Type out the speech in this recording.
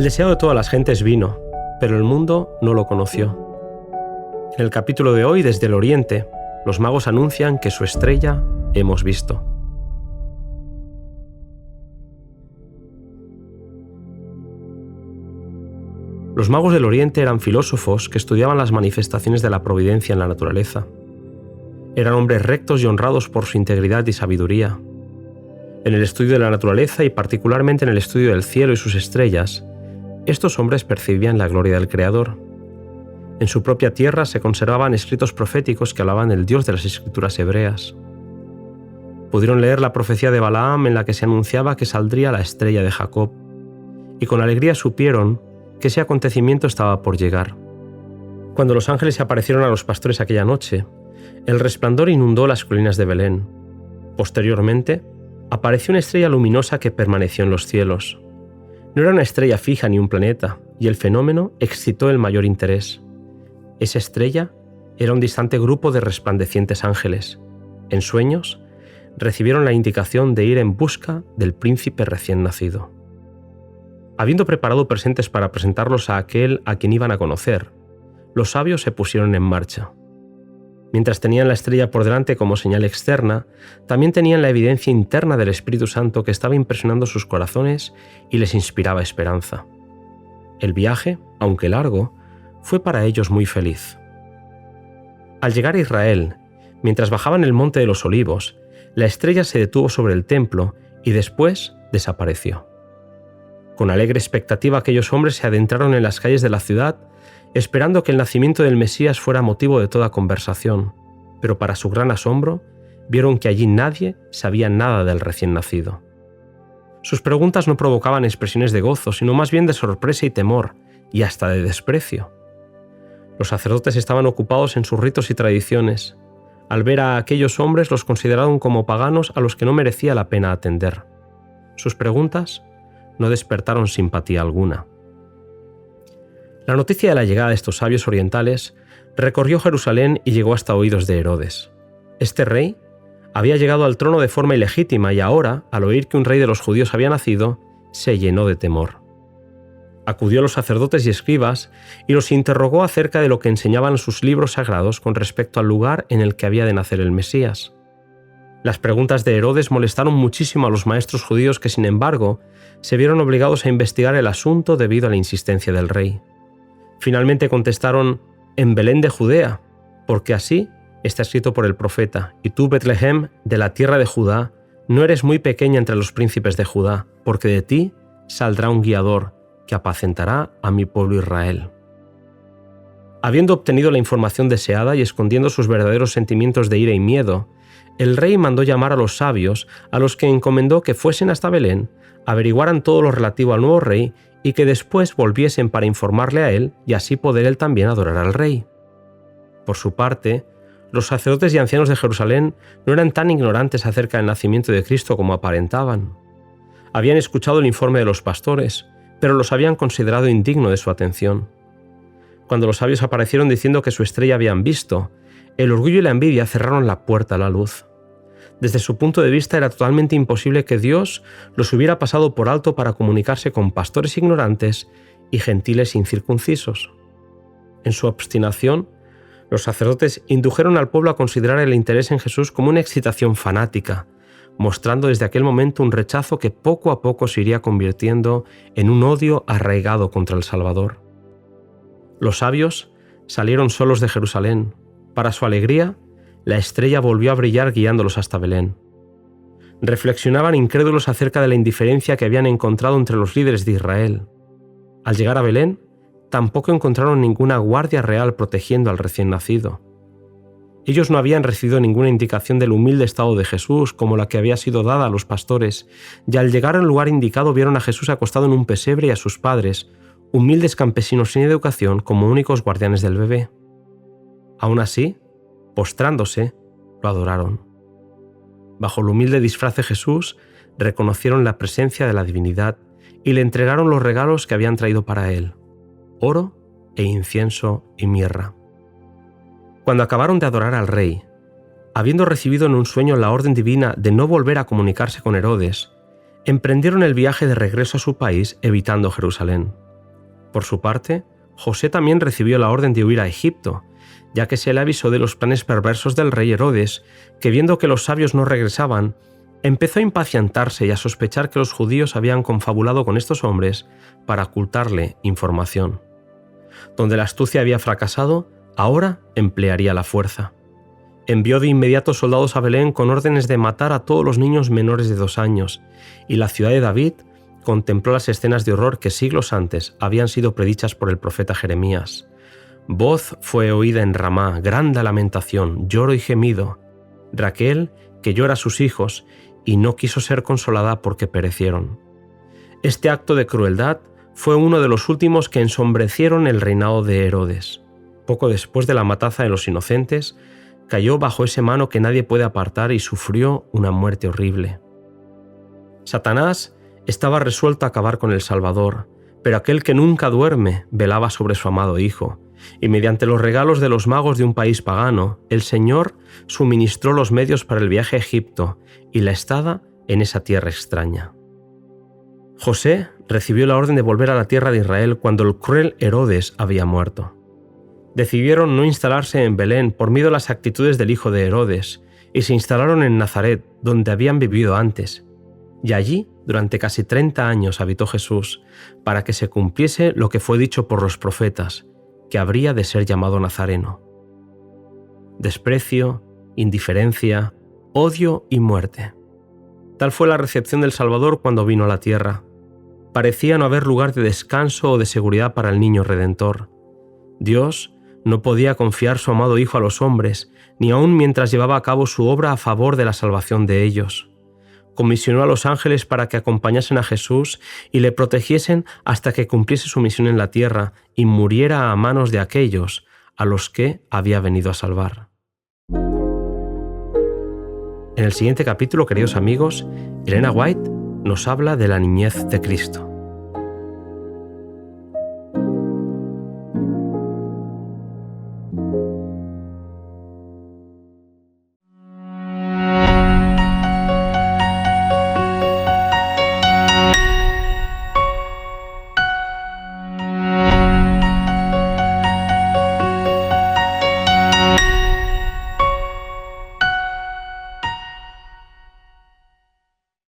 El deseado de todas las gentes vino, pero el mundo no lo conoció. En el capítulo de hoy, desde el oriente, los magos anuncian que su estrella hemos visto. Los magos del oriente eran filósofos que estudiaban las manifestaciones de la providencia en la naturaleza. Eran hombres rectos y honrados por su integridad y sabiduría. En el estudio de la naturaleza y particularmente en el estudio del cielo y sus estrellas, estos hombres percibían la gloria del Creador. En su propia tierra se conservaban escritos proféticos que hablaban del Dios de las Escrituras hebreas. Pudieron leer la profecía de Balaam en la que se anunciaba que saldría la estrella de Jacob, y con alegría supieron que ese acontecimiento estaba por llegar. Cuando los ángeles se aparecieron a los pastores aquella noche, el resplandor inundó las colinas de Belén. Posteriormente, apareció una estrella luminosa que permaneció en los cielos. No era una estrella fija ni un planeta, y el fenómeno excitó el mayor interés. Esa estrella era un distante grupo de resplandecientes ángeles. En sueños, recibieron la indicación de ir en busca del príncipe recién nacido. Habiendo preparado presentes para presentarlos a aquel a quien iban a conocer, los sabios se pusieron en marcha. Mientras tenían la estrella por delante como señal externa, también tenían la evidencia interna del Espíritu Santo que estaba impresionando sus corazones y les inspiraba esperanza. El viaje, aunque largo, fue para ellos muy feliz. Al llegar a Israel, mientras bajaban el monte de los Olivos, la estrella se detuvo sobre el templo y después desapareció. Con alegre expectativa aquellos hombres se adentraron en las calles de la ciudad, esperando que el nacimiento del Mesías fuera motivo de toda conversación, pero para su gran asombro, vieron que allí nadie sabía nada del recién nacido. Sus preguntas no provocaban expresiones de gozo, sino más bien de sorpresa y temor, y hasta de desprecio. Los sacerdotes estaban ocupados en sus ritos y tradiciones. Al ver a aquellos hombres los consideraron como paganos a los que no merecía la pena atender. Sus preguntas no despertaron simpatía alguna. La noticia de la llegada de estos sabios orientales recorrió Jerusalén y llegó hasta oídos de Herodes. Este rey había llegado al trono de forma ilegítima y ahora, al oír que un rey de los judíos había nacido, se llenó de temor. Acudió a los sacerdotes y escribas y los interrogó acerca de lo que enseñaban sus libros sagrados con respecto al lugar en el que había de nacer el Mesías. Las preguntas de Herodes molestaron muchísimo a los maestros judíos que, sin embargo, se vieron obligados a investigar el asunto debido a la insistencia del rey. Finalmente contestaron: en Belén de Judea, porque así está escrito por el profeta, y tú, Betlehem, de la tierra de Judá, no eres muy pequeña entre los príncipes de Judá, porque de ti saldrá un guiador que apacentará a mi pueblo Israel. Habiendo obtenido la información deseada y escondiendo sus verdaderos sentimientos de ira y miedo, el rey mandó llamar a los sabios, a los que encomendó que fuesen hasta Belén, averiguaran todo lo relativo al nuevo rey y que después volviesen para informarle a él y así poder él también adorar al rey. Por su parte, los sacerdotes y ancianos de Jerusalén no eran tan ignorantes acerca del nacimiento de Cristo como aparentaban. Habían escuchado el informe de los pastores, pero los habían considerado indigno de su atención. Cuando los sabios aparecieron diciendo que su estrella habían visto, el orgullo y la envidia cerraron la puerta a la luz. Desde su punto de vista era totalmente imposible que Dios los hubiera pasado por alto para comunicarse con pastores ignorantes y gentiles incircuncisos. En su obstinación, los sacerdotes indujeron al pueblo a considerar el interés en Jesús como una excitación fanática, mostrando desde aquel momento un rechazo que poco a poco se iría convirtiendo en un odio arraigado contra el Salvador. Los sabios salieron solos de Jerusalén. Para su alegría, la estrella volvió a brillar guiándolos hasta Belén. Reflexionaban incrédulos acerca de la indiferencia que habían encontrado entre los líderes de Israel. Al llegar a Belén, tampoco encontraron ninguna guardia real protegiendo al recién nacido. Ellos no habían recibido ninguna indicación del humilde estado de Jesús como la que había sido dada a los pastores, y al llegar al lugar indicado vieron a Jesús acostado en un pesebre y a sus padres, humildes campesinos sin educación, como únicos guardianes del bebé. Aún así, postrándose, lo adoraron. Bajo el humilde disfraz de Jesús, reconocieron la presencia de la divinidad y le entregaron los regalos que habían traído para él: oro e incienso y mirra. Cuando acabaron de adorar al rey, habiendo recibido en un sueño la orden divina de no volver a comunicarse con Herodes, emprendieron el viaje de regreso a su país evitando Jerusalén. Por su parte, José también recibió la orden de huir a Egipto, ya que se le avisó de los planes perversos del rey Herodes, que viendo que los sabios no regresaban, empezó a impacientarse y a sospechar que los judíos habían confabulado con estos hombres para ocultarle información. Donde la astucia había fracasado, ahora emplearía la fuerza. Envió de inmediato soldados a Belén con órdenes de matar a todos los niños menores de 2 años, y la ciudad de David contempló las escenas de horror que siglos antes habían sido predichas por el profeta Jeremías. Voz fue oída en Ramá, gran lamentación, lloro y gemido. Raquel, que llora a sus hijos, y no quiso ser consolada porque perecieron. Este acto de crueldad fue uno de los últimos que ensombrecieron el reinado de Herodes. Poco después de la matanza de los inocentes, cayó bajo ese mano que nadie puede apartar y sufrió una muerte horrible. Satanás estaba resuelto a acabar con el Salvador, pero aquel que nunca duerme velaba sobre su amado Hijo, y mediante los regalos de los magos de un país pagano, el Señor suministró los medios para el viaje a Egipto y la estada en esa tierra extraña. José recibió la orden de volver a la tierra de Israel cuando el cruel Herodes había muerto. Decidieron no instalarse en Belén por miedo a las actitudes del hijo de Herodes y se instalaron en Nazaret, donde habían vivido antes. Y allí, durante casi 30 años, habitó Jesús, para que se cumpliese lo que fue dicho por los profetas, que habría de ser llamado Nazareno. Desprecio, indiferencia, odio y muerte. Tal fue la recepción del Salvador cuando vino a la tierra. Parecía no haber lugar de descanso o de seguridad para el niño Redentor. Dios no podía confiar su amado Hijo a los hombres, ni aun mientras llevaba a cabo su obra a favor de la salvación de ellos. Comisionó a los ángeles para que acompañasen a Jesús y le protegiesen hasta que cumpliese su misión en la tierra y muriera a manos de aquellos a los que había venido a salvar. En el siguiente capítulo, queridos amigos, Elena White nos habla de la niñez de Cristo.